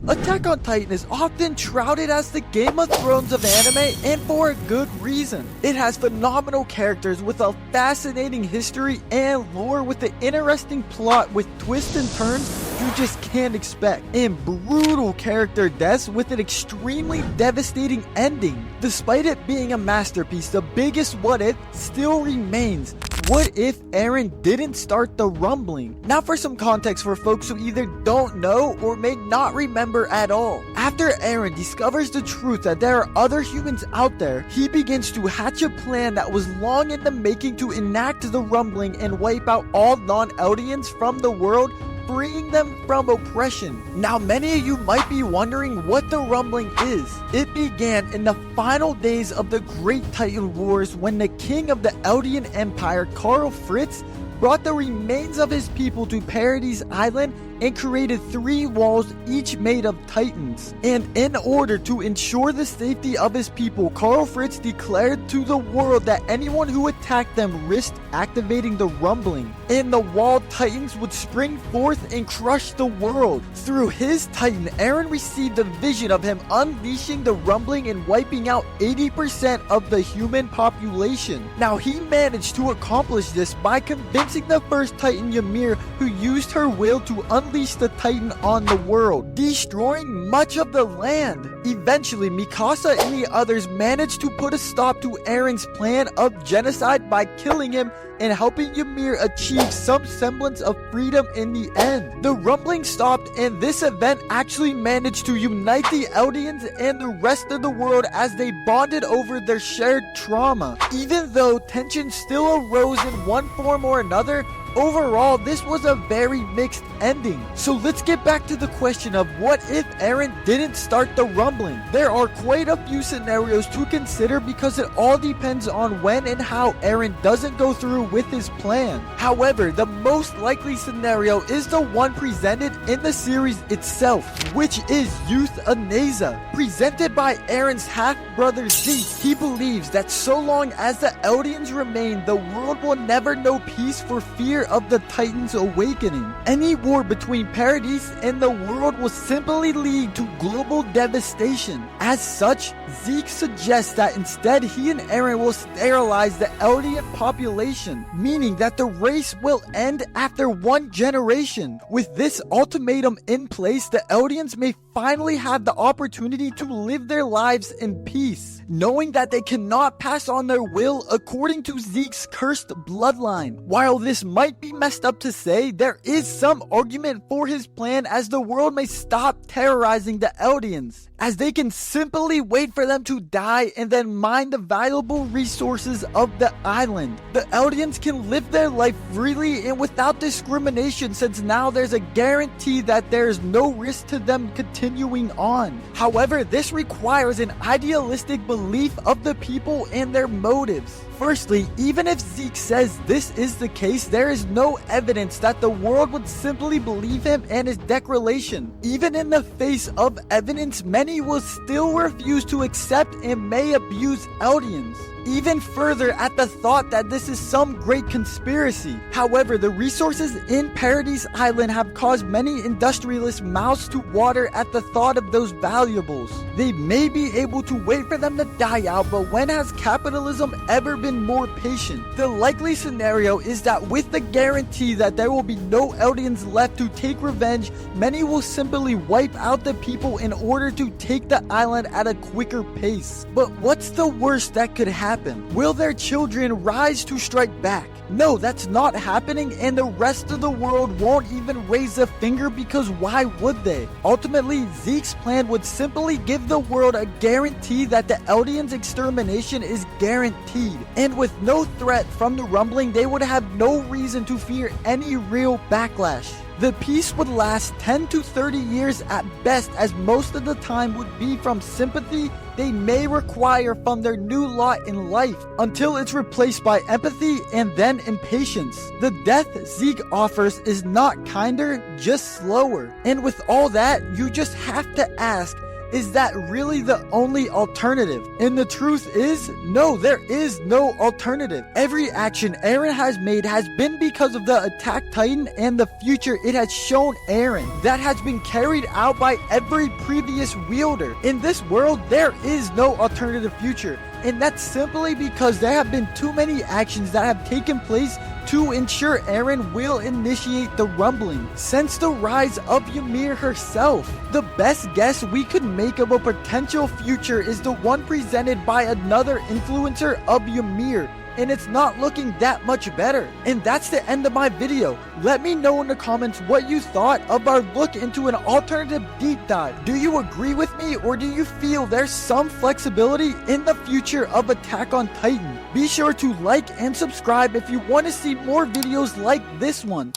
Attack on Titan is often touted as the Game of Thrones of anime, and for a good reason. It has phenomenal characters with a fascinating history and lore with an interesting plot with twists and turns you just can't expect, and brutal character deaths with an extremely devastating ending. Despite it being a masterpiece, the biggest what if still remains. What if Eren didn't start the rumbling? Now for some context for folks who either don't know or may not remember at all. After Eren discovers the truth that there are other humans out there, he begins to hatch a plan that was long in the making to enact the rumbling and wipe out all non-Eldians from the world, freeing them from oppression. Now many of you might be wondering what the rumbling is. It began in the final days of the Great Titan Wars when the king of the Eldian Empire, Karl Fritz, brought the remains of his people to Paradise Island and created 3 walls each made of titans. And in order to ensure the safety of his people, Karl Fritz declared to the world that anyone who attacked them risked activating the rumbling, and the walled titans would spring forth and crush the world. Through his titan, Eren received a vision of him unleashing the rumbling and wiping out 80% of the human population. Now he managed to accomplish this by convincing the first titan, Ymir, who used her will to unleash the titan on the world, destroying much of the land. Eventually, Mikasa and the others managed to put a stop to Eren's plan of genocide by killing him and helping Ymir achieve some semblance of freedom in the end. The rumbling stopped, and this event actually managed to unite the Eldians and the rest of the world as they bonded over their shared trauma. Even though tension still arose in one form or another, overall, this was a very mixed ending. So let's get back to the question of what if Eren didn't start the rumbling. There are quite a few scenarios to consider because it all depends on when and how Eren doesn't go through with his plan. However, the most likely scenario is the one presented in the series itself, which is euthanasia. Presented by Eren's half-brother Zeke, he believes that so long as the Eldians remain, the world will never know peace for fear of the Titans awakening. Any war between Paradise and the world will simply lead to global devastation. As such, Zeke suggests that instead he and Eren will sterilize the Eldian population, meaning that the race will end after 1 generation. With this ultimatum in place, the Eldians may finally have the opportunity to live their lives in peace, knowing that they cannot pass on their will according to Zeke's cursed bloodline. While this might be messed up to say, there is some argument for his plan, as the world may stop terrorizing the Eldians, as they can simply wait for them to die and then mine the valuable resources of the island. The Eldians can live their life freely and without discrimination, since now there's a guarantee that there is no risk to them continuing on. However, this requires an idealistic belief of the people and their motives. Firstly, even if Zeke says this is the case, there is no evidence that the world would simply believe him and his declaration. Even in the face of evidence, many will still refuse to accept and may abuse Eldians. Even further at the thought that this is some great conspiracy. However, the resources in Paradise Island have caused many industrialists' mouths to water at the thought of those valuables. They may be able to wait for them to die out, but when has capitalism ever been more patient? The likely scenario is that with the guarantee that there will be no Eldians left to take revenge, many will simply wipe out the people in order to take the island at a quicker pace. But what's the worst that could happen? Will their children rise to strike back? No, that's not happening, and the rest of the world won't even raise a finger, because why would they? Ultimately, Zeke's plan would simply give the world a guarantee that the Eldians' extermination is guaranteed, and with no threat from the rumbling, they would have no reason to fear any real backlash. The peace would last 10 to 30 years at best, as most of the time would be from sympathy they may require from their new lot in life, until it's replaced by empathy and then impatience. The death Zeke offers is not kinder, just slower. And with all that, you just have to ask, is that really the only alternative? And the truth is, no, there is no alternative. Every action Eren has made has been because of the Attack Titan and the future it has shown Eren. That has been carried out by every previous wielder. In this world, there is no alternative future. And that's simply because there have been too many actions that have taken place to ensure Eren will initiate the rumbling. Since the rise of Ymir herself, the best guess we could make of a potential future is the one presented by another influencer of Ymir. And it's not looking that much better. And that's the end of my video. Let me know in the comments what you thought of our look into an alternative deep dive. Do you agree with me, or do you feel there's some flexibility in the future of Attack on Titan? Be sure to like and subscribe if you want to see more videos like this one.